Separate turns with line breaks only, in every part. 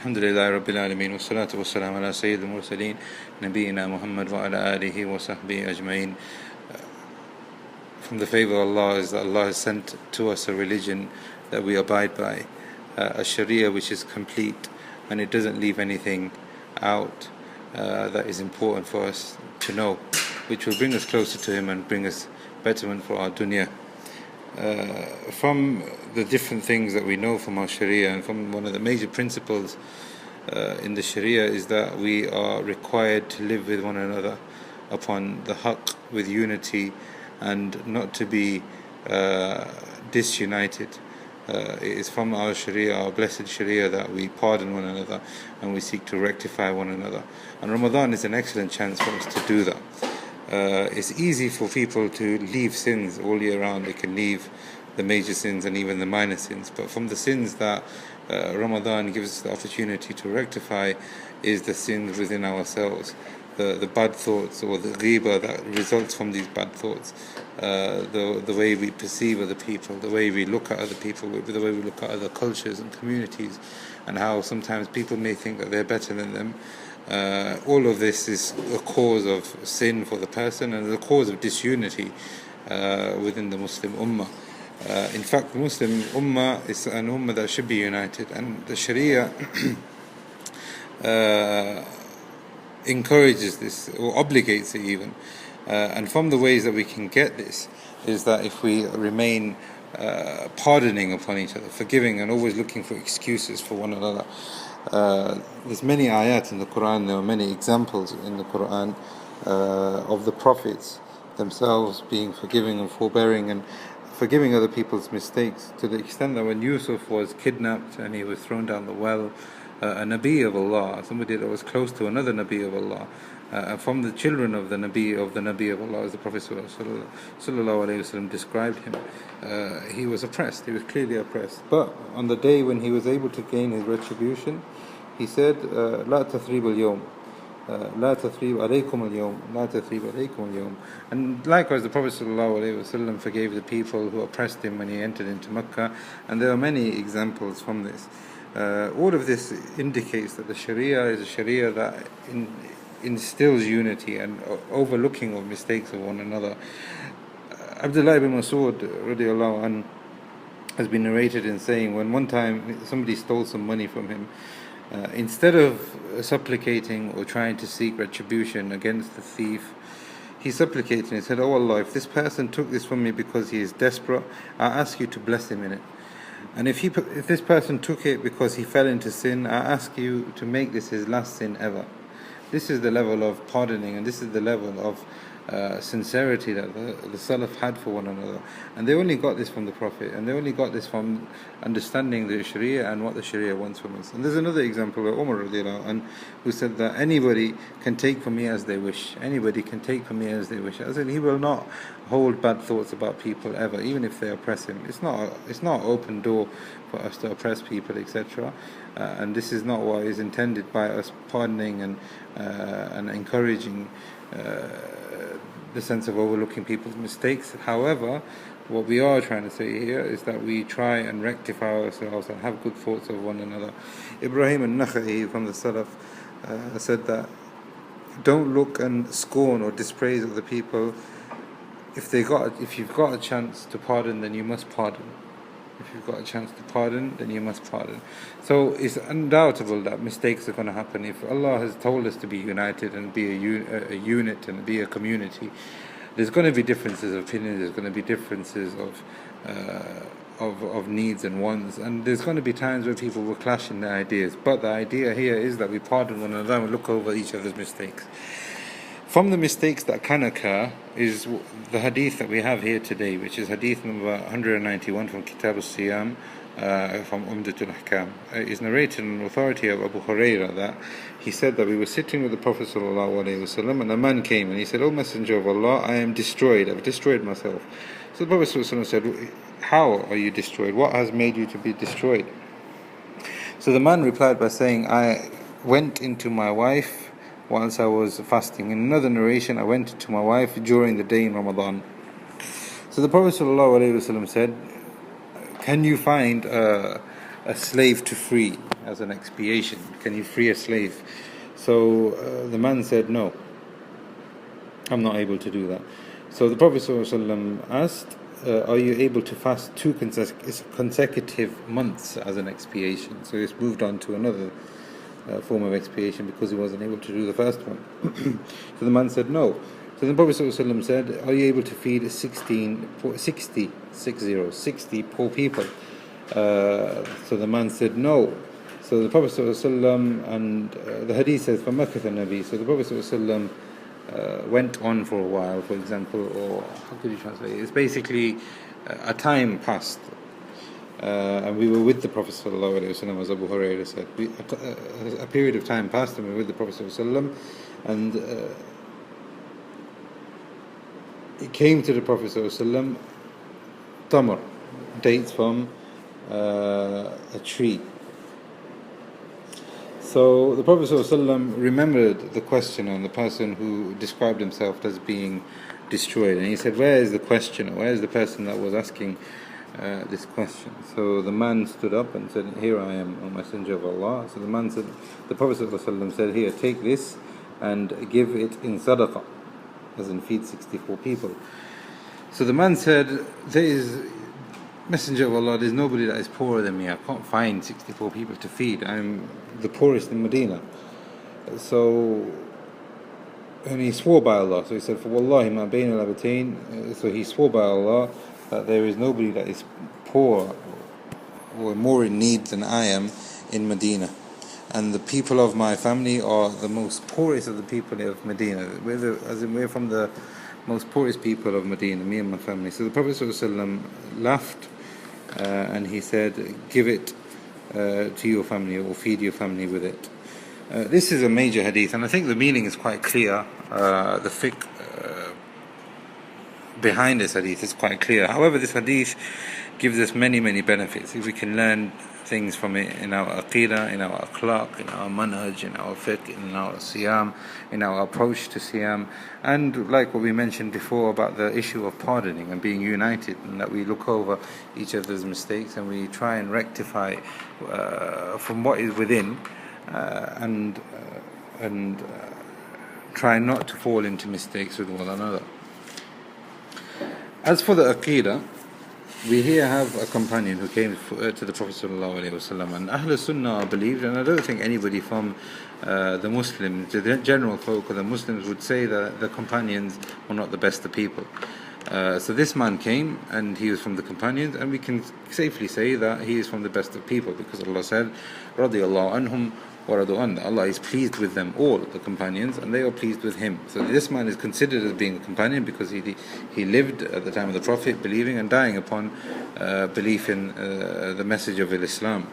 Alhamdulillah Rabbil Alameen, wassalatu wassalamu ala Sayyidil Mursaleen, Nabiyyina Muhammad wa ala alihi wa sahbihi ajma'in. From the favor of Allah is that Allah has sent to us a religion that we abide by, a Sharia which is complete and it doesn't leave anything out that is important for us to know, which will bring us closer to Him and bring us betterment for our dunya. From the different things that we know from our Sharia, and from one of the major principles in the Sharia, is that we are required to live with one another upon the haqq, with unity, and not to be disunited. It is from our Sharia, our blessed Sharia, that we pardon one another and we seek to rectify one another. And Ramadan is an excellent chance for us to do that. It's easy for people to leave sins all year round. They can leave the major sins and even the minor sins. But from the sins that Ramadan gives us the opportunity to rectify is the sins within ourselves. The bad thoughts, or the ghibah that results from these bad thoughts, the way we perceive other people, the way we look at other people, the way we look at other cultures and communities, and how sometimes people may think that they're better than them. All of this is a cause of sin for the person and the cause of disunity within the Muslim Ummah. In fact, the Muslim Ummah is an Ummah that should be united, and the Sharia encourages this, or obligates it even. And from the ways that we can get this is that if we remain pardoning upon each other, forgiving, and always looking for excuses for one another. There's many ayat in the Quran, there are many examples in the Quran of the prophets themselves being forgiving and forbearing and forgiving other people's mistakes, to the extent that when Yusuf was kidnapped and he was thrown down the well, a Nabi of Allah, somebody that was close to another Nabi of Allah, from the children of the Nabi of Allah, as the Prophet Sallallahu Alaihi Wasallam described him, he was oppressed, he was clearly oppressed. But on the day when he was able to gain his retribution, he said, لا تثريب اليوم, لا تثريب عليكم اليوم, لا تثريب عليكم اليوم. And likewise the Prophet ﷺ forgave the people who oppressed him when he entered into Mecca, and there are many examples from this. All of this indicates that the Sharia is a Sharia that instills unity and overlooking of mistakes of one another. Abdullah ibn Mas'ud radiallahu anhu has been narrated in saying, when one time somebody stole some money from him, instead of supplicating or trying to seek retribution against the thief, he supplicated and he said, "Oh Allah, if this person took this from me because he is desperate, I ask you to bless him in it. And if this person took it because he fell into sin, I ask you to make this his last sin ever." This is the level of pardoning, and this is the level of sincerity that the Salaf had for one another. And they only got this from the Prophet, and they only got this from understanding the Sharia and what the Sharia wants from us. And there's another example where Umar radiallahu anhu, who said that anybody can take from me as they wish. Anybody can take from me as they wish. I said he will not hold bad thoughts about people ever, even if they oppress him. It's not an open door for us to oppress people, etc. And this is not what is intended by us pardoning and encouraging the sense of overlooking people's mistakes. However, what we are trying to say here is that we try and rectify ourselves and have good thoughts of one another. Ibrahim al-Nakha'i from the Salaf said that don't look and scorn or dispraise other people. If you've got a chance to pardon, then you must pardon. If you've got a chance to pardon, then you must pardon. So it's undoubtable that mistakes are going to happen. If Allah has told us to be united and be a unit and be a community, there's going to be differences of opinion, there's going to be differences of needs and wants, and there's going to be times where people will clash in their ideas. But the idea here is that we pardon one another and look over each other's mistakes. From the mistakes that can occur is the hadith that we have here today, which is hadith number 191 from Kitab al-Siyam, from Umdah al-Ahkaam. It's narrated in the authority of Abu Hurayrah that he said that we were sitting with the Prophet ﷺ, and a man came and he said, "O Messenger of Allah, I am destroyed, I've destroyed myself." So the Prophet ﷺ said, "How are you destroyed? What has made you to be destroyed?" So the man replied by saying, "I went into my wife whilst I was fasting." In another narration, "I went to my wife during the day in Ramadan." So the Prophet ﷺ said, "Can you find a slave to free?" as an expiation? Can you free a slave? So the man said, no, I'm not able to do that. So the Prophet ﷺ asked, are you able to fast 2 consecutive months as an expiation? So he's moved on to another form of expiation because he wasn't able to do the first one. So the man said no. So the Prophet ﷺ said, are you able to feed 60 poor people? So the man said no. So the Prophet ﷺ, and the hadith says, فَمَكَثَ النَّبِي. So the Prophet ﷺ went on for a while, for example, or how could you translate it? It's basically a time passed. And we were with the Prophet ﷺ, as Abu Hurayrah said. A period of time passed and we were with the Prophet ﷺ, and it came to the Prophet ﷺ tamar, dates from a tree. So the Prophet ﷺ remembered the question on the person who described himself as being destroyed, and he said, where is the questioner? Where is the person that was asking this question? So the man stood up and said, here I am, O Messenger of Allah. So the man said, the Prophet ﷺ said, here, take this and give it in sadaqah, as in feed 64 people. So the man said, there is, Messenger of Allah, there's nobody that is poorer than me. I can't find 64 people to feed. I'm the poorest in Medina. So, and he swore by Allah. So he said, for Wallahi ma bayna al-abatain. So he swore by Allah that there is nobody that is poor or more in need than I am in Medina. And the people of my family are the most poorest of the people of Medina. We're from the most poorest people of Medina, me and my family. So the Prophet ﷺ laughed and he said, give it to your family, or feed your family with it. This is a major hadith, and I think the meaning is quite clear. The fiqh behind this hadith is quite clear. However, this hadith gives us many benefits. If we can learn things from it in our aqidah, in our akhlaq, in our manhaj, in our fiqh, in our siyam, in our approach to siyam, and like what we mentioned before about the issue of pardoning and being united, and that we look over each other's mistakes and we try and rectify from what is within, and try not to fall into mistakes with one another. As for the aqidah, we here have a companion who came to the Prophet ﷺ, and Ahl Sunnah believed, and I don't think anybody from the Muslims, the general folk of the Muslims, would say that the companions were not the best of people. So this man came and he was from the companions, and we can safely say that he is from the best of people, because Allah said, radiyallahu anhum wa radu an. Allah is pleased with them all, the companions, and they are pleased with him. So this man is considered as being a companion because he lived at the time of the Prophet, believing and dying upon belief in the message of Islam.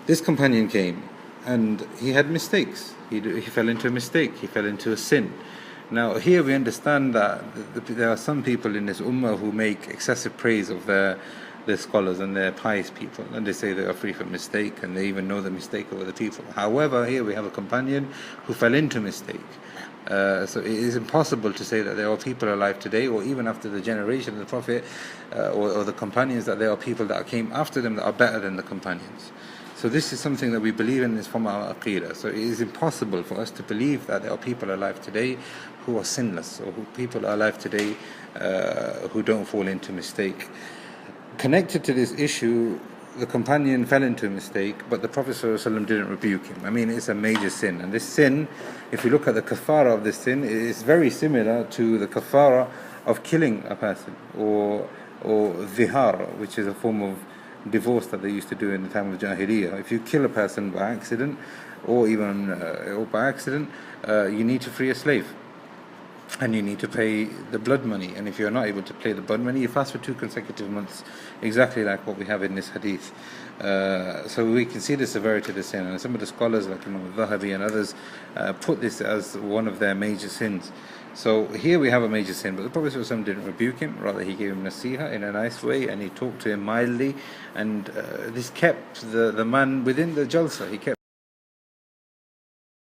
This companion came and he had mistakes. He fell into a mistake, he fell into a sin. Now here we understand that there are some people in this ummah who make excessive praise of their scholars and their pious people, and they say they are free from mistake, and they even know the mistake of other people. However, here we have a companion who fell into mistake. So it is impossible to say that there are people alive today, or even after the generation of the Prophet or the companions, that there are people that came after them that are better than the companions. So this is something that we believe in, is from our aqidah. So it is impossible for us to believe that there are people alive today who are sinless, or people are alive today who don't fall into mistake. Connected to this issue, the companion fell into a mistake, but the Prophet ﷺ didn't rebuke him. I mean, it's a major sin, and this sin, if you look at the kafara of this sin, it is very similar to the kafara of killing a person, or zihar, which is a form of divorce that they used to do in the time of Jahiliyyah. If you kill a person by accident, or even by accident, you need to free a slave, and you need to pay the blood money. And if you're not able to pay the blood money, you fast for 2 consecutive months, exactly like what we have in this hadith. So we can see the severity of the sin, and some of the scholars like Imam al-Dhahabi and others put this as one of their major sins. So here we have a major sin, but the Prophet ﷺ didn't rebuke him, rather he gave him nasiha in a nice way, and he talked to him mildly, and this kept the man within the jalsa. He kept